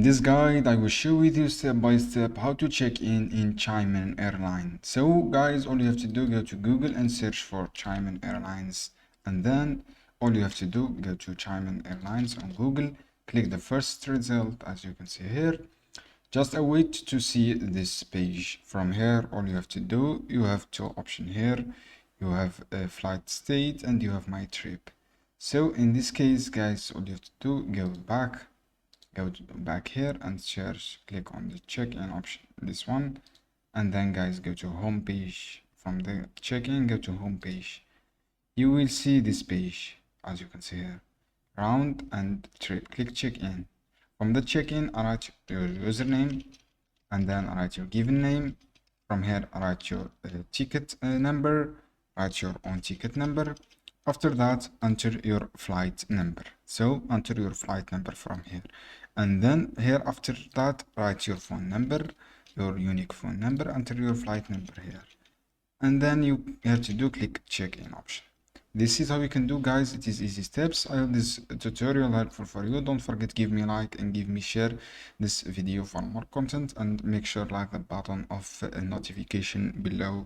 In this guide, I will share with you step by step how to check in Xiamen Airlines. So guys, all you have to do, go to Google and search for Xiamen Airlines. And then all you have to do, go to Xiamen Airlines on Google, click the first result as you can see here. Just wait to see this page. From here, all you have to do, you have two options here. You have a flight state and you have my trip. So in this case, guys, all you have to do, go back here and search, click on the check-in option, this one, and then guys go to home page. From the check-in, go to home page. You will see this page as you can see here, round and trip. Click check-in. From the check-in, write your username and then write your given name. From here, write your ticket number, write your own ticket number. After that, enter your flight number. So enter your flight number from here, and then here after that, write your phone number, your unique phone number, enter your flight number here, and then you have to do click check-in option. This is how you can do, guys. It is easy steps. I hope this tutorial helpful for you. Don't forget, give me a like and give me share this video for more content, and make sure like the button of notification below.